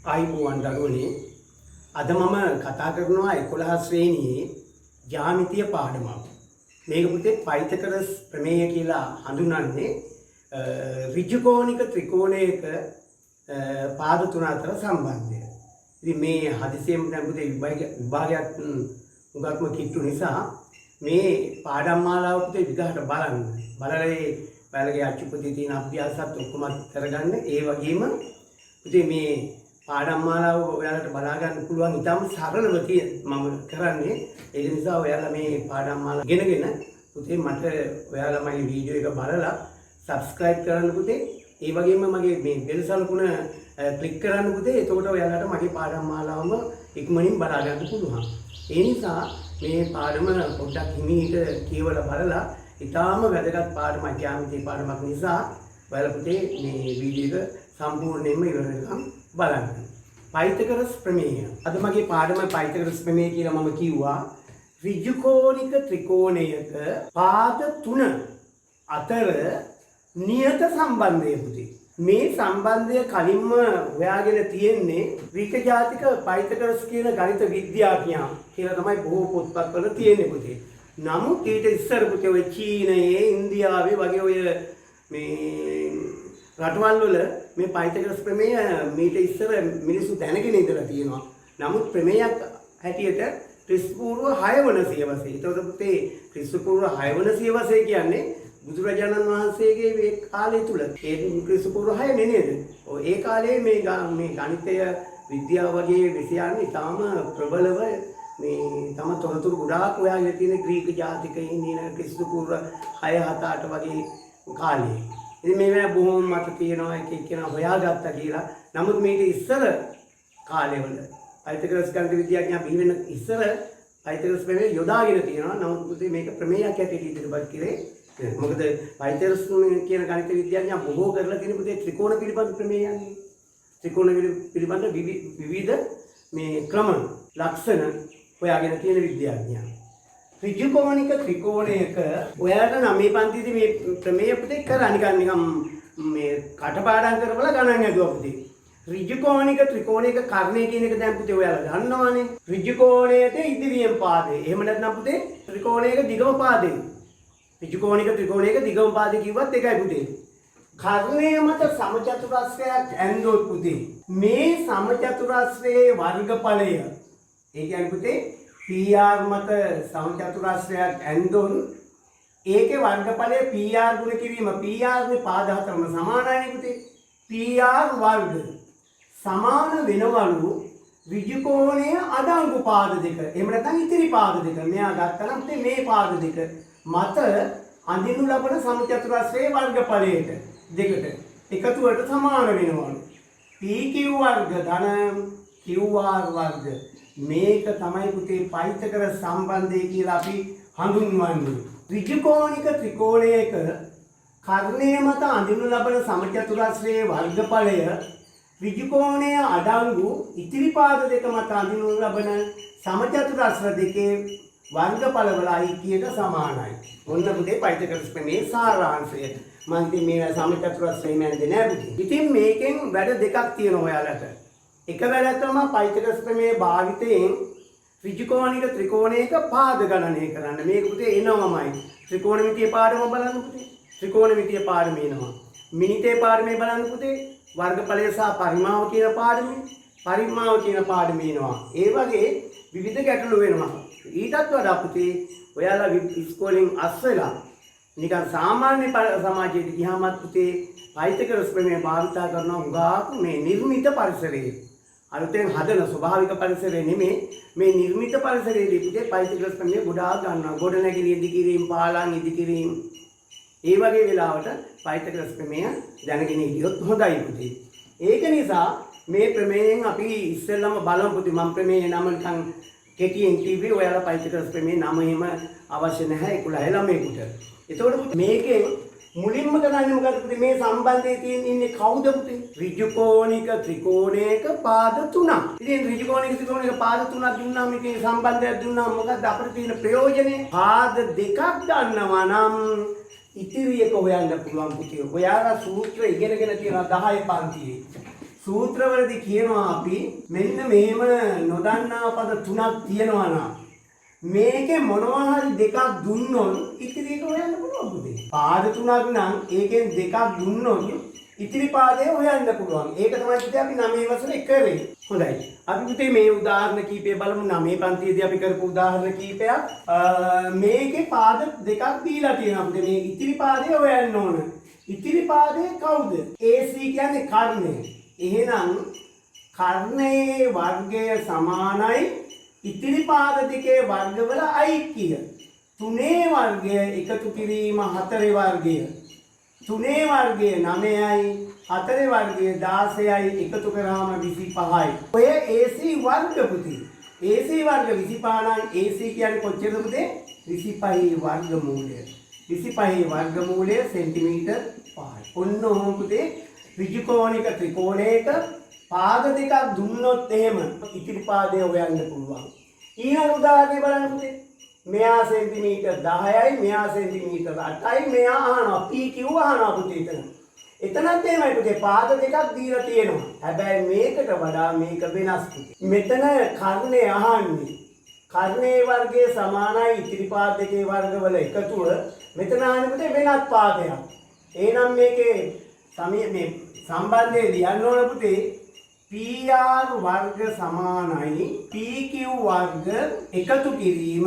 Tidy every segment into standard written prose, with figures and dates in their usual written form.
ආයිබෝවන් දරුවනේ අද මම කතා කරනවා 11 ශ්‍රේණියේ ජ්‍යාමිතිය පාඩමක්. මේක පුතේ පයිතගොරස් ප්‍රමේය කියලා හඳුන්වන්නේ ඍජුකෝණික ත්‍රිකෝණයක පාද තුන අතර සම්බන්ධය. ඉතින් මේ හදිසියෙම දැන් පුතේ විභාගයක් උගත්ම කිට්ටු නිසා මේ පාඩම් මාලාව පුතේ විගහට බලන්න. බලලා ඒ ඔයාලගේ අච්චුපතේ තියෙන අභ්‍යාසත් ඔක්කොම කරගන්න. ඒ වගේම පුතේ මේ පාඩම් මාලාව ඔයාලට බලා ගන්න පුළුවන් ඉතාම සරලව මම කරන්නේ. ඒක නිසා ඔයාලා මේ පාඩම් මාලාව ගෙනගෙන පුතේ මට ඔයාලා මගේ වීඩියෝ එක බලලා subscribe කරන්න පුතේ. ඒ වගේම මගේ මේ බෙල් සලකුණ ක්ලික් කරන්න පුතේ. එතකොට ඔයාලට මගේ පාඩම් මාලාවම ඉක්මනින් බලා ගන්න පුළුවන්. ඒ නිසා මේ පාඩම පොඩ්ඩක් හිමීට කියවලා බලලා ඉතාම වැදගත් පාඩමක් ජ්‍යාමිතිය පාඩමක් නිසා ඔයාලා පුතේ මේ වීඩියෝ එක සම්පූර්ණයෙන්ම ඉවර වෙනකම් බලන්න. පයිතගොරස් ප්‍රමේය. අද මගේ පාඩම පයිතගොරස් ප්‍රමේය කියලා මම කිව්වා. ඍජුකෝණික ත්‍රිකෝණයක පාද තුන අතර නියත සම්බන්ධය පුතේ. මේ සම්බන්ධය කලින්ම හොයාගෙන තියෙන්නේ ග්‍රීක ජාතික පයිතගොරස් කියන ගණිත විද්‍යාඥයා කියලා තමයි බොහෝ පොත්පත්වල තියෙන්නේ පුතේ. නමුත් ඊට ඉස්සර පුතේ ඔය චීනයේ ඉන්දියාවේ වගේ ඔය මේ රටවල් වල මේ පයිතගොරස් ප්‍රමේය මීට ඉස්සර මිනිස්සු දැනගෙන ඉඳලා තියෙනවා. නමුත් ප්‍රමේයක් හැටියට ක්‍රිස්තු පූර්ව 6 වන සියවසේ. ඒතකොට පුතේ ක්‍රිස්තු පූර්ව 6 වන සියවසේ කියන්නේ බුදුරජාණන් වහන්සේගේ මේ කාලය තුල. ඒ ක්‍රිස්තු පූර්ව 6 නේද? ඔය ඒ කාලේ මේ ගණිතය විද්‍යාව වගේ විෂයන් ඉතාම ප්‍රබලව මේ තම තොරතුරු ගොඩාක් හොයාගෙන තියෙන ග්‍රීක ජාතිකයින් ඉන්න ක්‍රිස්තු පූර්ව 6 7 8 වගේ කාලේ. ඉතින් මේවා බොහොම මත තියෙනවා එක එක්කෙනා හොයාගත්තා කියලා. නමුත් මේක ඉස්සර කාලෙවල පයිතගොරස් ගණිත විද්‍යාඥයා බිහි වෙන ඉස්සර පයිතගොරස් ප්‍රමේය යොදාගෙන තියෙනවා. නමුත් මේක ප්‍රමේයයක් හැටියට ඉදිරිපත් කරේ. මොකද පයිතගොරස් කියන ගණිත විද්‍යාඥයා බොහෝ කරලා තියෙන පුතේ ත්‍රිකෝණ පිළිබඳ ප්‍රමේයන්නේ. ත්‍රිකෝණ පිළිබඳ විවිධ මේ ක්‍රම ලක්ෂණ හොයාගෙන තියෙන විද්‍යාඥයා. ඍජුකෝණික ත්‍රිකෝණයක ඔයාලට නම් මේ පන්තියේදී මේ ප්‍රමේය පුතේ කරා නිකන් මේ කටපාඩම් කරවලා ගණන් හදුවා පුතේ. ඍජුකෝණික ත්‍රිකෝණයක කර්ණය කියන එක දැන් පුතේ ඔයාලා දන්නවනේ. ඍජුකෝණයට ඉදිරියෙන් පාදේ. එහෙම නැත්නම් පුතේ ත්‍රිකෝණයක දිගම පාදේ. ඍජුකෝණික ත්‍රිකෝණයක දිගම පාදේ කිව්වත් එකයි පුතේ. කර්ණය මත සමචතුරස්‍රයක් ඇන්දොත් පුතේ මේ සමචතුරස්‍රයේ වර්ගඵලය ඒ කියන්නේ පුතේ PR මත සමචතුරස්‍රයක් ඇන්දොත් ඒකේ වර්ගඵලය PR ගුණ කිරීම PR නේ පාද හතරම සමානයි පුතේ. PR වර්ග සමාන වෙනවලු ඍජුකෝණයේ අඩංගු පාද දෙක. එහෙම නැත්නම් ඉතිරි පාද දෙක. මෙයා ගත්තනම් පුතේ මේ පාද දෙක මත අඳිනු ලබන සමචතුරස්‍රයේ වර්ගඵලයට දෙකට එකතුවට සමාන වෙනවලු. PQ වර්ග ධන QR වර්ග. මේක තමයි පුතේ පයිතගොරස් සම්බන්ධය කියලා අපි හඳුන්වන්නේ. ඍජුකෝණික ත්‍රිකෝණයක කර්ණය මත අඳිනු ලබන සමචතුරස්‍රයේ වර්ගඵලය ඍජුකෝණයේ අඩංගු ඉතිරි පාද දෙක මත අඳිනු ලබන සමචතුරස්‍ර දෙකේ වර්ගඵලවල අයිතියට සමානයි. ඔන්න පුතේ පයිතගොරස් ප්‍රමේය සාරාංශය. මම ඉතින් මේ සමචතුරස්‍රය මැනදේ නෑ පුතේ. ඉතින් මේකෙන් වැඩ දෙකක් තියෙනවා ඔයාලට. එක වැඩක් තමයි පයිතගොරස් ප්‍රමේය භාවිතයෙන් ඍජුකෝණික ත්‍රිකෝණයක පාද ගණනය කරන්න. මේක පුතේ එනවමයි. ත්‍රිකෝණමිතිය පාඩම බලන්න පුතේ. ත්‍රිකෝණමිතිය පාඩම එනවා. මිනිතේ පාඩමේ බලන්න පුතේ. වර්ගඵලය සහ පරිමාව කියන පාඩමේ පරිමාව කියන පාඩමේ එනවා. ඒ වගේ විවිධ ගැටලු වෙනවා. ඊටත් වඩා පුතේ ඔයාලා ඉස්කෝලෙන් අස් වෙලා නිකන් සාමාන්‍ය සමාජයට ගියාමත් පුතේ පයිතගොරස් ප්‍රමේය භාවිතා කරන උගාක් මේ නිර්මිත පරිසරයේ අලුතෙන් හදන ස්වභාවික පරිසරය නෙමෙයි මේ නිර්මිත පරිසරයේදී පුතේ පයිතගොරස් ප්‍රමේය ගොඩාක් ගන්නවා. ගොඩනැගිලි ඉදිකිරීම, පාලම් ඉදිකිරීම ඒ වගේ වෙලාවට පයිතගොරස් ප්‍රමේය දැනගෙන ඉතියොත් හොඳයි පුතේ. ඒක නිසා මේ ප්‍රමේයෙන් අපි ඉස්සෙල්ලම බලමු පුතේ. මම ප්‍රමේය නම නිකන් කෙටියෙන් කිව්වේ ඔයාලා පයිතගොරස් ප්‍රමේය නම එහෙම අවශ්‍ය නැහැ 11 ළමයෙකුට. එතකොට මේකෙන් මුලින්ම කරන්නේ මොකද පුතේ? මේ සම්බන්ධයේ තියෙන ඉන්නේ කවුද පුතේ? ඍජුකෝණික ත්‍රිකෝණයක පාද තුනක්. ඉතින් ඍජුකෝණික ත්‍රිකෝණයක පාද තුනක් දුන්නා මේකේ සම්බන්ධයක් දුන්නා මොකද අපිට තියෙන ප්‍රයෝජනේ? පාද දෙකක් ගන්නවා නම් ඉතිරි එක හොයන්න පුළුවන් පුතේ. ඔයාලා සූත්‍ර ඉගෙනගෙන තියෙනවා 10 පන්තියේ. සූත්‍රවලදී කියනවා අපි මෙන්න මෙහෙම නොදන්නා පද තුනක් තියෙනවා නම් මේකේ මොනවා හරි දෙකක් දුන්නොත් ඉතිරි එක හොයන්න පුළුවන් පුතේ. පාද තුනක් නම් ඒකෙන් දෙකක් දුන්නොත් ඉතිරි පාදේ හොයන්න පුළුවන්. ඒක තමයි පුතේ අපි 9 වසරේ කරේ. හොඳයි. අපි පුතේ මේ උදාහරණ කීපය බලමු. 9 පන්තියේදී අපි කරපු උදාහරණ කීපයක්. මේකේ පාද දෙකක් දීලා තියෙනවා පුතේ. මේ ඉතිරි පාදේ හොයන්න ඕන. ඉතිරි පාදේ කවුද? AC කියන්නේ කර්ණය. එහෙනම් කර්ණයේ වර්ගය සමානයි ඉතිරි පාද දෙකේ වර්ගවල ඓක්‍ය. 3 වර්ගය එකතු කිරීම 4 වර්ගය. 3 වර්ගය 9යි 4 වර්ගය 16යි එකතු කරාම 25යි. ඔය AC වර්ග පුතේ. AC වර්ග 25 නම් AC කියන්නේ කොච්චරද පුතේ? 25 වර්ගමූලය. 25 වර්ගමූලය සෙන්ටිමීටර් 5යි. ඔන්න ඔහොම පුතේ ඍජුකෝණික ත්‍රිකෝණයක පාද දෙකක් දුන්නොත් එහෙම ඉතිරි පාදය හොයන්න පුළුවන්. ඊළඟ උදාහරණය බලන්න පුතේ. මෙයා සෙන්ටිමීටර් 10යි මෙයා සෙන්ටිමීටර් 8යි මෙයා අහනවා PQ අහනවා පුතේ එතන. එතනත් එහෙමයි පුතේ පාද දෙකක් දීලා තියෙනවා. හැබැයි මේකට වඩා මේක වෙනස් පුතේ. මෙතන කර්ණය අහන්නේ. කර්ණයේ වර්ගයේ සමානයි ඉතිරි පාද දෙකේ වර්ගවල එකතුව. මෙතන අහන්නේ පුතේ වෙනත් පාදයක්. එහෙනම් මේකේ මේ සම්බන්ධය ලියන්න ඕන පුතේ PR වර්ග සමානයි PQ වර්ග එකතු කිරීම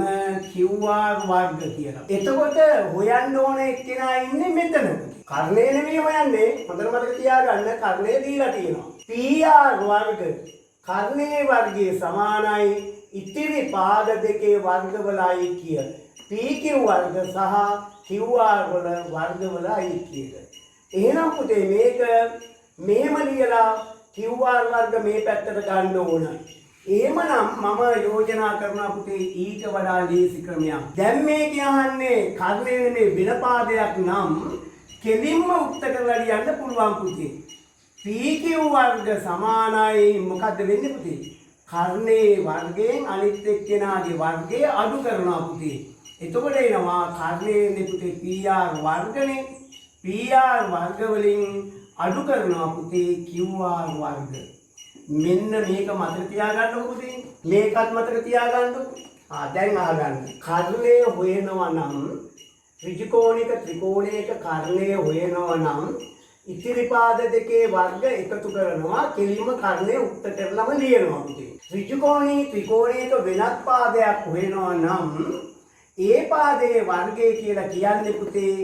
QR වර්ග කියලා. එතකොට හොයන්න ඕන එක්කෙනා ඉන්නේ මෙතන. කර්ණය නෙමෙයි හොයන්නේ. හොඳට මතක තියාගන්න කර්ණය දීලා තියෙනවා. PR වර්ග කර්ණයේ වර්ගයේ සමානයි ඉතිරි පාද දෙකේ වර්ගවලයි කිය. PQ වර්ග සහ QR වල වර්ගවලයි කිය. එහෙනම් පුතේ මේක මෙහෙම ලියලා QR වර්ග මේ පැත්තට ගන්න ඕන. එහෙමනම් මම යෝජනා කරනවා පුතේ ඊට වඩා ලේසි ක්‍රමයක්. දැන් මේ කියන්නේ කර්ණය නෙමෙයි වෙන පාදයක් නම් කෙලින්ම උත්තර කරලා ලියන්න පුළුවන් පුතේ. PQ වර්ග සමානයි මොකද්ද වෙන්නේ පුතේ? කර්ණයේ වර්ගයෙන් අනිත් එක්කෙනාගේ වර්ගය අඩු කරනවා පුතේ. එතකොට එනවා කර්ණයේ පුතේ PR වර්ගනේ. PR වර්ග වලින් අඩු කරනවා පුතේ QR වර්ග. මෙන්න මේක මතක තියාගන්නකො පුතේ. මේකත් මතක තියාගන්නකො. දැන් අහගන්න. කර්ණය හොයනවා නම් ඍජුකෝණික ත්‍රිකෝණයක කර්ණය හොයනවා නම් ඉතිරි පාද දෙකේ වර්ග එකතු කරනවා කෙලින්ම කර්ණය උත්තර කරලම ලියනවා පුතේ. ඍජුකෝණී ත්‍රිකෝණයක වෙනත් පාදයක් හොයනවා නම් ඒ පාදයේ වර්ගය කියලා කියන්නේ පුතේ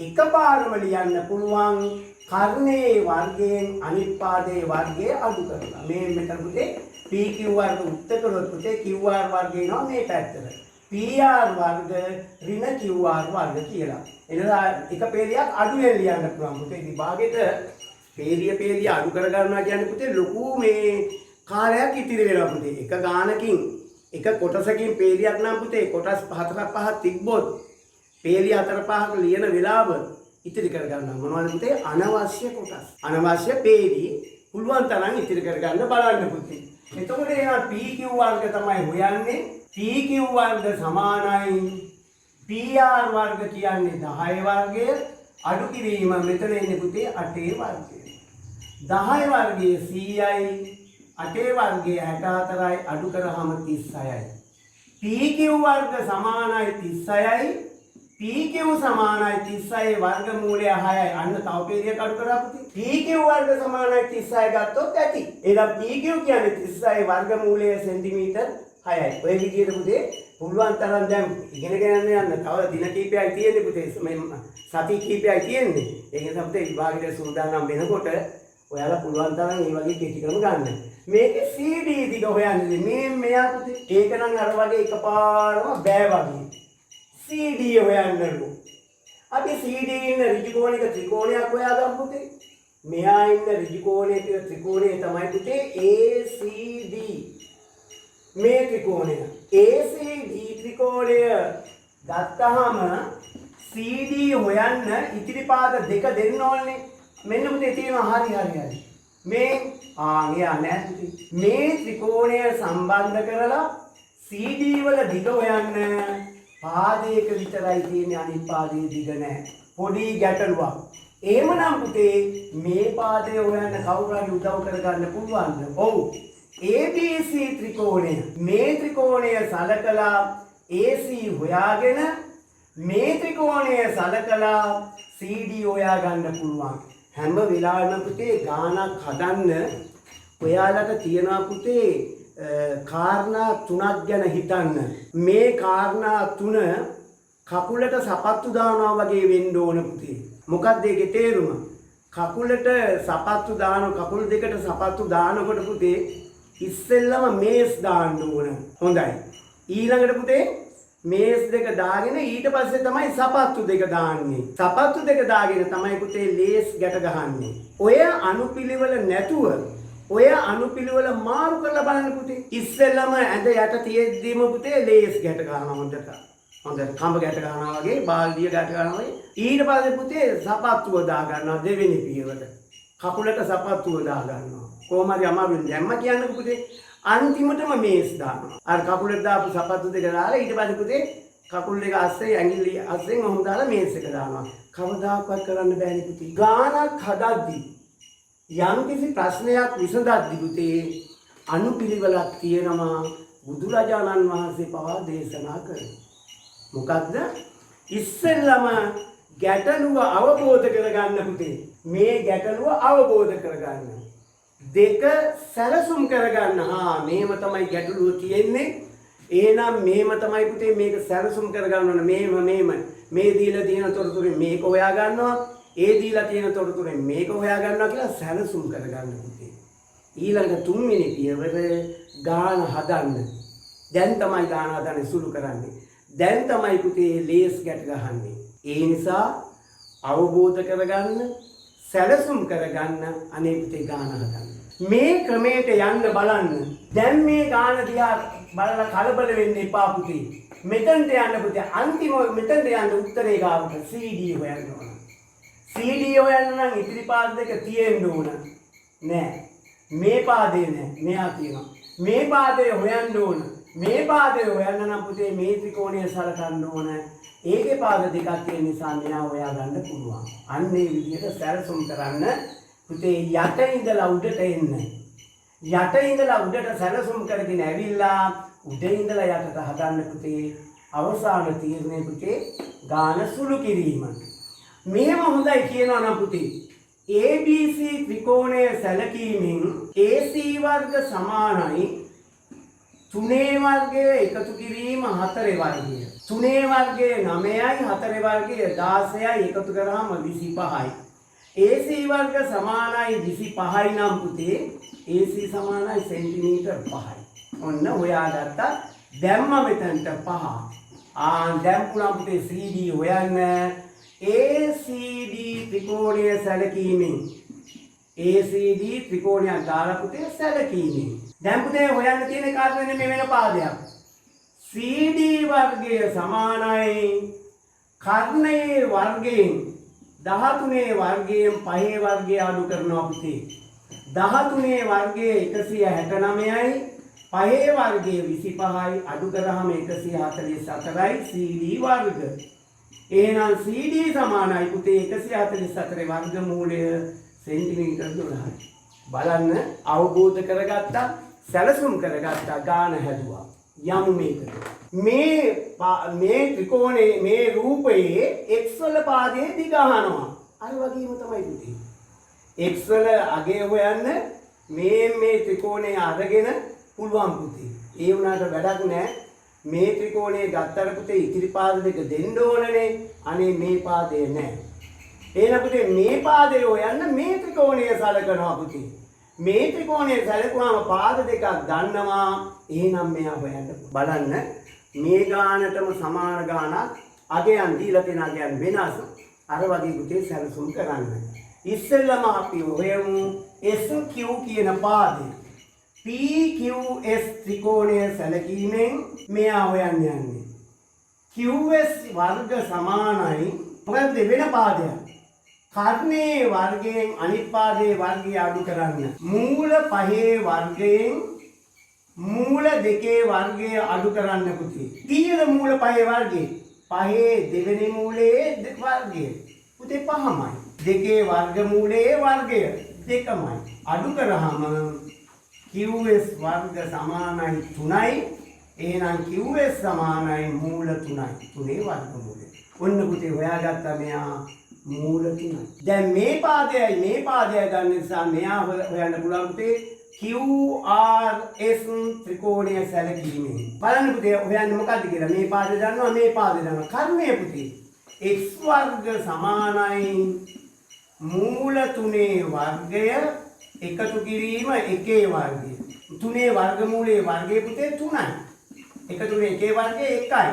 එකපාරම ලියන්න පුළුවන් කර්ණයේ වර්ගයෙන් අනිත් පාදයේ වර්ගය අඩු කරලා. මේ මෙතන පුතේ PQ වර්ග උත්තර කරොත් පුතේ QR වර්ගය එනවා මේ පැත්තට. PR වර්ග ඍණ QR වර්ග කියලා. එනවා එක පේලියක් අඩුවෙන් ලියන්න පුළුවන් පුතේ. විභාගෙට පේලිය අඩු කර ගන්නවා කියන්නේ පුතේ ලොකු මේ කාලයක් ඉතිරි වෙනවා පුතේ. එක ගානකින් එක කොටසකින් පේලියක් නම් පුතේ කොටස් 4-5 තිබ්බොත් පේලිය 4-5ක ලියන වෙලාව ඉතිරි කර ගන්නවා. මොනවද පුතේ? අනවශ්‍ය කොටස්. අනවශ්‍ය පේලි පුළුවන් තරම් ඉතිරි කර ගන්න බලන්න පුතේ. එතකොට එනවා PQ වර්ග තමයි හොයන්නේ. PQ වර්ග සමානයි PR වර්ග කියන්නේ 10 වර්ගය අඩු කිරීම මෙතන එන්නේ පුතේ 8 වර්ගය. 10 වර්ගයේ 100යි 8 වර්ගයේ 64යි අඩු කරාම 36යි. PQ වර්ග සමානයි 36යි PQ සමානයි 36 වර්ගමූලය 6යි. අන්න තව පේලියක් අඩු කරා පුතේ. PQ වර්ග සමානයි 36 ගත්තොත් ඇති. එහෙනම් PQ කියන්නේ 36 වර්ගමූලය සෙන්ටිමීටර් 6යි. ඔය විදිහට පුතේ පුළුවන් තරම් දැන් ඉගෙනගෙන යන්න තව දින කිහිපයක් තියෙන්නේ පුතේ. මේ සති කිහිපයක් තියෙන්නේ. ඒක නිසා පුතේ විභාගයට සූදානම් වෙනකොට ඔයාලා පුළුවන් තරම් මේ වගේ කෙටි ක්‍රම ගන්න. මේකේ CD දිග හොයන්නේ මේ මෙයා පුතේ. ඒක නම් අර වගේ එකපාරම බෑ වගේ. CD හොයන්නලු. අපි CD ඉන්න ඍජුකෝණික ත්‍රිකෝණයක් හොයාගමු පුතේ. මෙයා ඉන්න ඍජුකෝණික ත්‍රිකෝණය තමයි පුතේ ACD. මේ ත්‍රිකෝණය ACD ත්‍රිකෝණය ගත්තාම CD හොයන්න ඉතිරි පාද දෙක දෙන්න ඕනේ. මෙන්න පුතේ තියෙනවා හරි. මේ එයා නෑ මේ ත්‍රිකෝණය සම්බන්ධ කරලා CD වල දිග හොයන්න පාදයක විතරයි තියෙන්නේ අනිත් පාදයේ දිග නැහැ. පොඩි ගැටලුවක්. එහෙමනම් පුතේ මේ පාදය හොයන්න කවුරු හරි උදව් කරගන්න පුළුවන්ද? ඔව්. ABC ත්‍රිකෝණය. මේ ත්‍රිකෝණය සලකලා AC හොයාගෙන මේ ත්‍රිකෝණය සලකලා CD හොයා ගන්න පුළුවන්. හැම වෙලාවෙම පුතේ ගානක් හදන්න ඔයාලට තියනවා පුතේ කාරණා තුනක් ගැන හිතන්න. මේ කාරණා තුන කකුලට සපත්තු දානවා වගේ වෙන්න ඕන පුතේ. මොකක්ද ඒකේ තේරුම? කකුලට සපත්තු දාන කකුල් දෙකට සපත්තු දානකොට පුතේ ඉස්සෙල්ලම මේස් දාන්න ඕන. හොඳයි. ඊළඟට පුතේ මේස් දෙක දාගෙන ඊට පස්සේ තමයි සපත්තු දෙක දාන්නේ. සපත්තු දෙක දාගෙන තමයි පුතේ ලේස් ගැට ගහන්නේ. ඔය අනුපිළිවෙල නැතුව ඔය අනුපිළිවෙල මාරු කරලා බලන්න පුතේ. ඉස්සෙල්ලම ඇඳ යට තියෙද්දිම පුතේ ලේස් ගැට ගන්නවා හොඳට. හොඳට කඹ ගැට ගන්නවා වගේ බාල්දිය ගැට ගන්නවා වගේ. ඊට පස්සේ පුතේ සපත්තුව දා ගන්නවා දෙවෙනි පියවරට. කකුලට සපත්තුව දා ගන්නවා. කොහොම හරි අමාරුවෙන් දැම්ම කියන්නකෝ පුතේ. අන්තිමටම මේස් දානවා. අර කකුලට දාපු සපත්තු දෙක දාලා ඊට පස්සේ පුතේ කකුල් දෙක අස්සේ ඇඟිලි අස්සෙන් ඔහොම දාලා මේස් එක දානවා. කවදාකවත් කරන්න බෑනේ පුතේ. ගානක් හදද්දී යම්කිසි ප්‍රශ්නයක් විසඳද්දී පුතේ අනුපිළිවෙලක් තියෙනවා. බුදුරජාණන් වහන්සේ පවා දේශනා කරනවා. මොකද්ද? ඉස්සෙල්ලම ගැටලුව අවබෝධ කරගන්න පුතේ. මේ ගැටලුව අවබෝධ කරගන්න. දෙක සැලසුම් කරගන්න. මේම තමයි ගැටලුව තියෙන්නේ. එහෙනම් මේම තමයි පුතේ මේක සැලසුම් කරගන්න ඕන. මේ දීලා තියෙන තොරතුරෙන් මේක හොයා ගන්නවා. ඒ දීලා තියෙන තොරතුරෙන් මේක හොයා ගන්නවා කියලා සැලසුම් කරගන්න පුතේ. ඊළඟ තුන්වෙනි පියවර ගාන හදන්න. දැන් තමයි ගාන හදන්නේ සුළු කරන්නේ. දැන් තමයි පුතේ ලේස් ගැට ගහන්නේ. ඒ නිසා අවබෝධ කරගන්න, සැලසුම් කරගන්න අනේ පුතේ ගාන හදන්න. මේ ක්‍රමයට යන්න බලන්න. දැන් මේ ගාන දිහා බලලා කලබල වෙන්න එපා පුතේ. මෙතනට යන්න පුතේ. අන්තිම මෙතනට යන්න උත්තරේ ගාවට CD හොයන්න ඕන. CD හොයන්න නම් ඉතිරි පාද දෙක තියෙන්න ඕන. නෑ. මේ පාදේ නෑ. මෙහා තියෙනවා. මේ පාදේ හොයන්න ඕන. මේ පාදේ හොයන්න නම් පුතේ මේ ත්‍රිකෝණය සලකන්න ඕන. ඒකේ පාද දෙකක් තියෙන නිසා මෙහා හොයා ගන්න පුළුවන්. අන්න ඒ විදිහට සැලසුම් කරන්න පුතේ යට ඉඳලා උඩට එන්න. යට ඉඳලා උඩට සැලසුම් කරගෙන ඇවිල්ලා උඩ ඉඳලා යටට හදන්න පුතේ. අවසාන තීරණය පුතේ ගාන සුළු කිරීම. මේව හොඳයි කියනවා නම් පුතේ ABC ත්‍රිකෝණය සැලකීමෙන් AC වර්ග සමානයි 3 වර්ගය එකතු කිරීම 4 වර්ගය. 3 වර්ගය 9යි 4 වර්ගය 16යි එකතු කරාම 25යි. AC වර්ග සමානයි 25යි නම් පුතේ AC සමානයි සෙන්ටිමීටර් 5යි. ඔන්න හොයාගත්තා. දැම්ම මෙතනට 5. දැන් පුළුවන් පුතේ CD හොයන්න. ACD ත්‍රිකෝණය සැලකීමෙන් ACD ත්‍රිකෝණයක් දාලා පුතේ සැලකීමෙන් දැන් පුතේ හොයන්න තියෙන කාර්යය මේ වෙන පාදයක්. CD වර්ගය සමානයි කර්ණයේ වර්ගයෙන් 13 වර්ගයෙන් 5 වර්ගය අඩු කරනවා පුතේ. 13 වර්ගය 169යි 5 වර්ගය 25යි අඩු කරාම 144යි CD වර්ග. එහෙනම් CD සමානයි පුතේ 144 වර්ගමූලය සෙන්ටිමීටර් 12යි. බලන්න අවබෝධ කරගත්තා, සැලසුම් කරගත්තා, ගාන හැදුවා. යමු මේකට. මේ ත්‍රිකෝණයේ මේ රූපයේ x වල පාදයේ දිග අහනවා. අර වගේම තමයි පුතේ. x වල අගය හොයන්න මේ ත්‍රිකෝණය අරගෙන පුළුවන් පුතේ. ඒ වුණාට වැඩක් නැහැ. මේ ත්‍රිකෝණය ගත්තට පුතේ ඉතිරි පාද දෙක දෙන්න ඕනනේ. අනේ මේ පාදේ නැහැ. එහෙනම් පුතේ මේ පාදේ හොයන්න මේ ත්‍රිකෝණය සලකනවා පුතේ. මේ ත්‍රිකෝණය සැලකුවාම පාද දෙකක් ගන්නවා. එහෙනම් මෙයා හොයන්න බලන්න මේ ගානටම සමාන ගානක් අගයන් දීලා තියෙන අගයන් වෙනස්. අර වගේ පුතේ සැලසුම් කරන්න. ඉස්සෙල්ලම අපි හොයමු SQ කියන පාදේ. PQS ත්‍රිකෝණය සැලකීමෙන් මෙයා හොයන්න යන්නේ. QS වර්ග සමානයි මොකද වෙන පාදයක්. කර්ණයේ වර්ගයෙන් අනිත් පාදයේ වර්ගය අඩු කරන්න. මූල 5 වර්ගයෙන් මූල 2 වර්ගය අඩු කරන්න පුතේ. කීයද මූල 5 වර්ගය? 5 දෙවෙනි මූලයේ වර්ගය. පුතේ 5යි. දෙකේ වර්ගමූලයේ වර්ගය දෙකමයි. අඩු කරාම QS වර්ග සමානයි 3යි. එහෙනම් QS සමානයි මූල 3යි. 3ේ වර්ගමූලය. ඔන්න පුතේ හොයාගත්තා මෙයා මූල 3යි. දැන් මේ පාදයයි ගන්න නිසා මෙයා හොයන්න පුළුවන් පුතේ QRS ත්‍රිකෝණය සැලකීමෙන්. බලන්න පුතේ හොයන්නේ මොකද්ද කියලා. මේ පාදේ දන්නවා මේ පාදේ දන්නවා. කර්මය පුතේ x වර්ග සමානයි මූල 3ේ වර්ගය එකතු කිරීම 1ේ වර්ගය. 3ේ වර්ගමූලයේ වර්ගය පුතේ 3යි. එකතු වෙන 1ේ වර්ගය 1යි.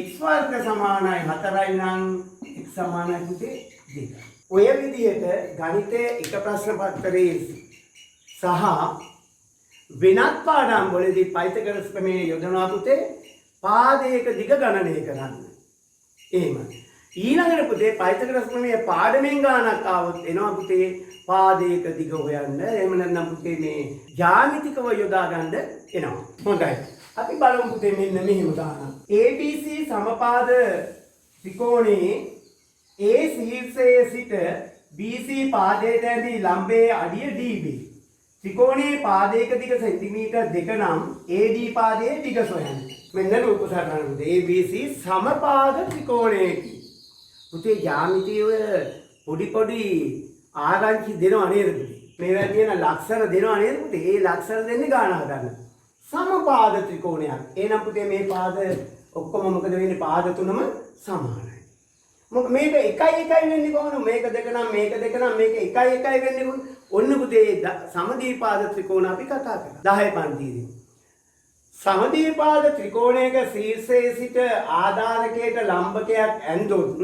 x වර්ග සමානයි 4යි නම් x සමානයි පුතේ 2යි. ඔය විදිහට ගණිතයේ එක ප්‍රශ්න පත්‍රයේ සහ වෙනත් පාඩම් වලදී පයිතගොරස් ප්‍රමේය යොදනවා පුතේ පාදයක දිග ගණනය කරන්න. එහෙම. ඊළඟට පුතේ පයිතගොරස් ප්‍රමේය පාඩමෙන් ගානක් ආවොත් එනවා පුතේ පාදයක දිග හොයන්න. එහෙම නැත්නම් පුතේ මේ ජ්‍යාමිතිකව යොදා ගන්න එනවා. හොඳයි. අපි බලමු පුතේ මෙන්න මෙහෙම ගානක්. ABC සමපාද ත්‍රිකෝණයේ A ශීර්ෂයේ සිට BC පාදයට ඇදී ලම්බයේ අඩිය DB. ත්‍රිකෝණයේ පාදයක දිග සෙන්ටිමීටර් 2 නම් AD පාදයේ දිග සොයන්න. මෙන්න රූප සටහන පුතේ ABC සමපාද ත්‍රිකෝණයකි. පුතේ ජ්‍යාමිතිය පොඩි ආරංචි දෙනවා නේද පුතේ? මේවා කියන ලක්ෂණ දෙනවා නේද පුතේ? ඒ ලක්ෂණ දෙන්නේ ගාන හදන්න. සමපාද ත්‍රිකෝණයක්. එහෙනම් පුතේ මේ පාද ඔක්කොම මොකද වෙන්නේ? පාද තුනම සමානයි. මොකද මේක 1 1 වෙන්නේ කොහොමද? මේක 2 නම් මේක 2 නම් මේක 1 1 වෙන්නේ කොහොමද? ඔන්න පුතේ සමද්විපාද ත්‍රිකෝණ අපි කතා කරා 10 පන්තියේදී. සමද්විපාද ත්‍රිකෝණයක ශීර්ෂයේ සිට ආධාරකයට ලම්බකයක් ඇන්දොත්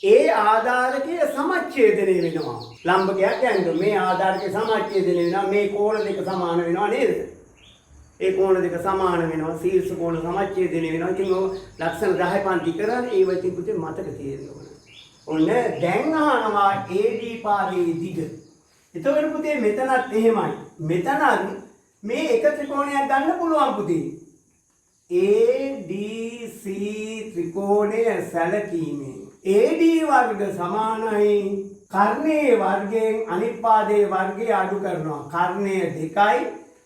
ඒ ආධාරකය සමච්ඡේදනය වෙනවා. ලම්බකයක් ඇන්දොත් මේ ආධාරකය සමච්ඡේදනය වෙනවා. මේ කෝණ දෙක සමාන වෙනවා නේද? ඒ කෝණ දෙක සමාන වෙනවා. ශීර්ෂ කෝණ සමච්ඡේදනය වෙනවා. ඉතින් ඔය ලක්ෂණ 10 පන්ති කරන්නේ ඒව ඉතින් පුතේ මතක තියෙන්න ඕන. ඔන්න දැන් අහනවා AD පාදයේ දිග. එතකොට පුතේ මෙතනත් එහෙමයි. මෙතනත් මේ එක ත්‍රිකෝණයක් ගන්න පුළුවන් පුතේ. ADC ත්‍රිකෝණය සැලකීමෙන් AD වර්ග සමානයි කර්ණයේ වර්ගයෙන් අනිත් පාදයේ වර්ගය අඩු කරනවා. කර්ණය 2යි.